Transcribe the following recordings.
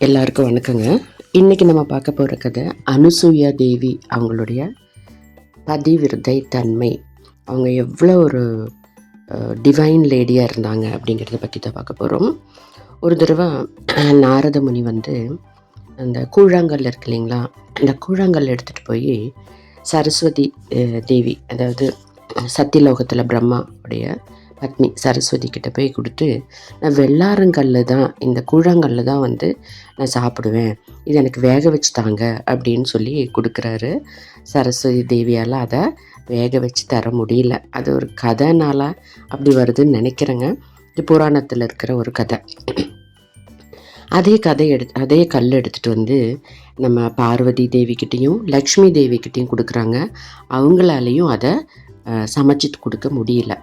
எல்லாருக்கும் வணக்கங்க. இன்றைக்கி நம்ம பார்க்க போகிற கதை அனுசூயா தேவி அவங்களுடைய பதிவிரதை தன்மை. அவங்க எவ்வளோ ஒரு டிவைன் லேடியாக இருந்தாங்க அப்படிங்கிறத பற்றி தான் பார்க்க போகிறோம். ஒரு தடவை நாரத முனி அந்த கூழாங்கல் இருக்கு இல்லைங்களா, அந்த கூழாங்கல் எடுத்துகிட்டு போய் சரஸ்வதி தேவி, அதாவது சத்தியலோகத்தில் பிரம்மா உடைய பத்னி சரஸ்வதி கிட்ட போய் கொடுத்து, நான் வெள்ளாரங்கல்ல தான், இந்த கூழாங்கல்ல தான் நான் சாப்பிடுவேன், இது எனக்கு வேக வச்சு தாங்க அப்படின்னு சொல்லி கொடுக்குறாரு. சரஸ்வதி தேவியால் அதை வேக வச்சு தர முடியல. அது ஒரு கதைனால் அப்படி வருதுன்னு நினைக்கிறேங்க. இது புராணத்தில் இருக்கிற ஒரு கதை. அதே கல் எடுத்துகிட்டு நம்ம பார்வதி தேவிக்கிட்டேயும் லக்ஷ்மி தேவிக்கிட்டேயும் கொடுக்குறாங்க. அவங்களாலேயும் அதை சமைச்சிட்டு கொடுக்க முடியல.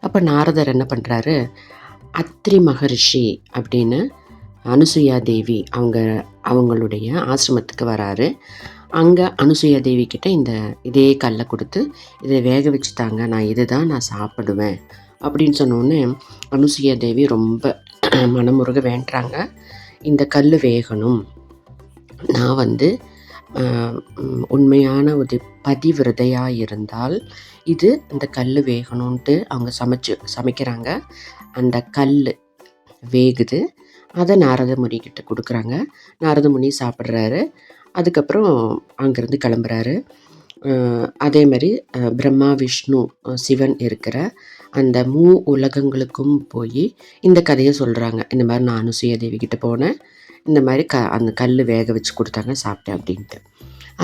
அப்போ நாரதர் என்ன பண்ணுறாரு, அத்ரி மகரிஷி அப்படின்னு அனுசூயா தேவி அவங்களுடைய ஆசிரமத்துக்கு வராரு. அங்கே அனுசூயா தேவி கிட்ட இதே கல்லை கொடுத்து, இதை வேக வச்சு தாங்க, நான் சாப்பிடுவேன் அப்படின்னு சொன்னோன்னே அனுசூயா தேவி ரொம்ப மனமுருக வேண்டுறாங்க. இந்த கல் வேகணும், நான் உண்மையான ஒரு பதிவிரதையாக இருந்தால் இந்த கல் வேகணும்ன்ட்டு அவங்க சமைக்கிறாங்க. அந்த கல் வேகுது. அதை நாரத முனிக்கிட்ட கொடுக்குறாங்க. நாரத முனி சாப்பிட்றாரு. அதுக்கப்புறம் அங்கேருந்து கிளம்புறாரு. அதே மாதிரி பிரம்மா விஷ்ணு சிவன் இருக்கிற அந்த உலகங்களுக்கும் போய் இந்த கதையை சொல்கிறாங்க. இந்த மாதிரி நான் அனுசூயா தேவி கிட்ட போனேன், இந்த மாதிரி அந்த கல் வேக வச்சு கொடுத்தாங்க, சாப்பிட்டேன் அப்படின்ட்டு.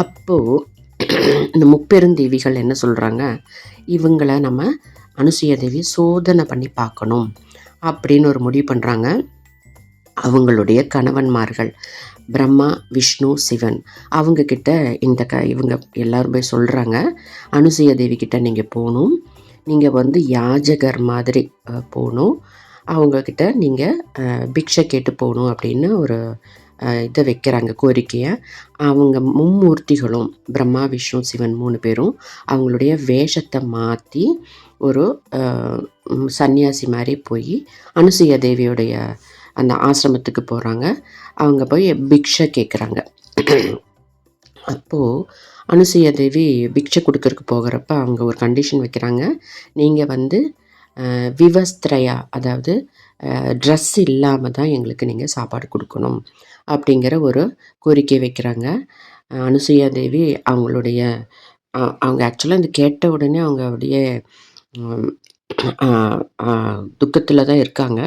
அப்போது இந்த முப்பெருந்தேவிகள் என்ன சொல்கிறாங்க, இவங்களை நம்ம அனுசூயா தேவி சோதனை பண்ணி பார்க்கணும் அப்படின்னு ஒரு முடிவு பண்ணுறாங்க. அவங்களுடைய கணவன்மார்கள் பிரம்மா விஷ்ணு சிவன் அவங்கக்கிட்ட இவங்க எல்லோரும் போய் சொல்கிறாங்க, அனுசூயா தேவி கிட்ட நீங்கள் போகணும், நீங்கள் யாஜகர் மாதிரி போகணும், அவங்கக்கிட்ட நீங்கள் பிக்ஷை கேட்டு போகணும் அப்படின்னு ஒரு இதை வைக்கிறாங்க கோரிக்கையை. அவங்க மும்மூர்த்திகளும் பிரம்மா விஷ்ணு சிவன் 3 பேரும் அவங்களுடைய வேஷத்தை மாற்றி ஒரு சன்னியாசி மாதிரி போய் அனுசூயா தேவியோடைய அந்த ஆசிரமத்துக்கு போகிறாங்க. அவங்க போய் பிக்ஷை கேட்குறாங்க. அப்போது அனுசூயா தேவி பிக்ஷை கொடுக்கறதுக்கு போகிறப்ப அவங்க ஒரு கண்டிஷன் வைக்கிறாங்க, நீங்கள் விவஸ்திரையா, அதாவது ட்ரெஸ் இல்லாமல் தான் எங்களுக்கு நீங்கள் சாப்பாடு கொடுக்கணும் அப்படிங்கிற ஒரு கோரிக்கை வைக்கிறாங்க. அனுசூயா தேவி அவங்க ஆக்சுவலாக இந்த கேட்ட உடனே அவங்க அப்படியே துக்கத்தில் தான் இருக்காங்க.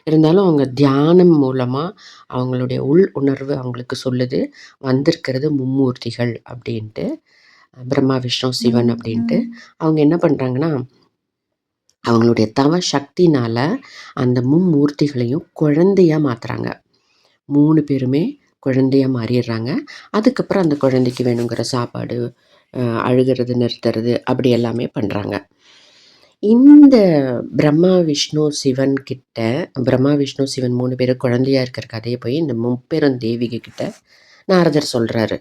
இருந்தாலும் அவங்க தியானம் மூலமாக அவங்களுடைய உள் உணர்வு அவங்களுக்கு சொல்லுது, வந்திருக்கிறது மும்மூர்த்திகள் அப்படின்ட்டு, பிரம்மா விஷ்ணு சிவன் அப்படின்ட்டு. அவங்க என்ன பண்ணுறாங்கன்னா, அவங்களுடைய தவ சக்தினால் அந்த மும்மூர்த்திகளையும் குழந்தையாக மாற்றுறாங்க. 3 பேருமே குழந்தையாக மாறிடுறாங்க. அதுக்கப்புறம் அந்த குழந்தைக்கு வேணுங்கிற சாப்பாடு, அழுகிறது நிறுத்துறது, அப்படி எல்லாமே பண்ணுறாங்க. இந்த பிரம்மா விஷ்ணு சிவன் 3 பேரும் குழந்தையாக இருக்கிற கதையை போய் இந்த முப்பெருந்தேவிக கிட்ட நாரதர் சொல்கிறாரு.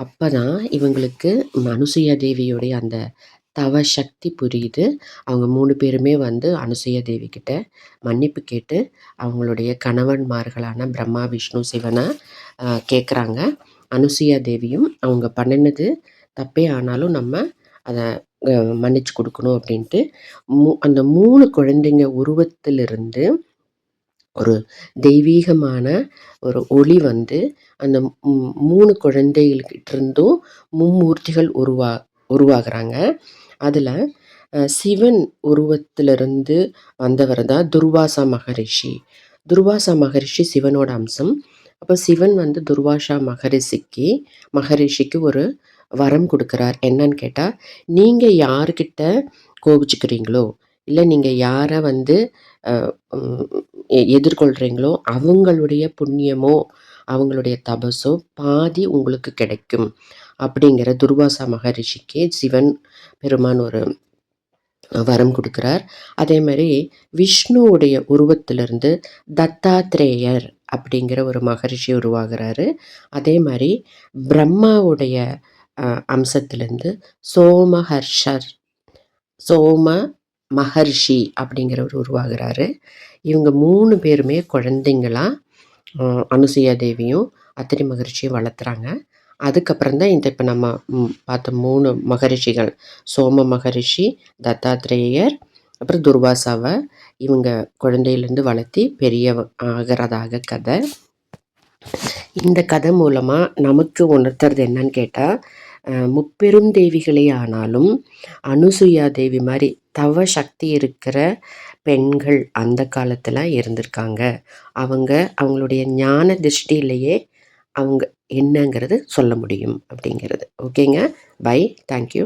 அப்போ தான் இவங்களுக்கு அனுசூயா தேவியுடைய அந்த தவ சக்தி புரியுது. அவங்க 3 பேருமே அனுசூயா தேவி கிட்ட மன்னிப்பு கேட்டு அவங்களுடைய கணவன்மார்களான பிரம்மா விஷ்ணு சிவனை கேட்குறாங்க. அனுசூயா தேவியும் அவங்க பண்ணினது தப்பே ஆனாலும் நம்ம அதை மன்னிச்சு கொடுக்கணும் அப்படின்ட்டு அந்த 3 குழந்தைங்க உருவத்திலிருந்து ஒரு தெய்வீகமான ஒரு ஒளி அந்த 3 குழந்தைகள்கிட்ட இருந்தும் மும்மூர்த்திகள் உருவாகிறாங்க. அதில் சிவன் உருவத்திலிருந்து வந்தவர் தான் துர்வாசா மகரிஷி. துர்வாசா மகரிஷி சிவனோட அம்சம். அப்போ சிவன் துர்வாசா மகரிஷிக்கு ஒரு வரம் கொடுக்குறார். என்னன்னு கேட்டால், நீங்கள் யார்கிட்ட கோபிச்சுக்கிறீங்களோ, இல்லை நீங்கள் யாரை எதிர்கொள்கிறீங்களோ அவங்களுடைய புண்ணியமோ அவங்களுடைய தபஸோ பாதி உங்களுக்கு கிடைக்கும் அப்படிங்கிற துர்வாசா மகரிஷிக்கு சிவன் பெருமான் ஒரு வரம் கொடுக்குறார். அதே மாதிரி விஷ்ணுவுடைய உருவத்திலிருந்து தத்தாத்ரேயர் அப்படிங்கிற ஒரு மகரிஷி உருவாகிறாரு. அதே மாதிரி பிரம்மாவுடைய அம்சத்திலேருந்து சோம மகர்ஷி அப்படிங்கிறவர் உருவாகிறாரு. இவங்க 3 பேருமே குழந்தைங்களா அனுசூயா தேவியும் அத்திரி மகரிஷியும் வளர்த்துறாங்க. அதுக்கப்புறம் தான் இந்த இப்போ நம்ம பார்த்த 3 மகரிஷிகள், சோம மகரிஷி, தத்தாத்ரேயர், அப்புறம் துர்வாசாவை இவங்க குழந்தையிலேருந்து வளர்த்தி பெரியவ ஆகிறதாக கதை. இந்த கதை மூலமாக நமக்கு உணர்த்துறது என்னன்னு கேட்டால், முப்பெரும் தேவிகளே ஆனாலும் அனுசூயா தேவி மாதிரி தவ சக்தி இருக்கிற பெண்கள் அந்த காலத்தில் இருந்திருக்காங்க. அவங்களுடைய ஞான திருஷ்டியிலேயே அவங்க என்னங்கிறது சொல்ல முடியும் அப்படிங்கிறது. ஓகேங்க. பை. தேங்க்யூ.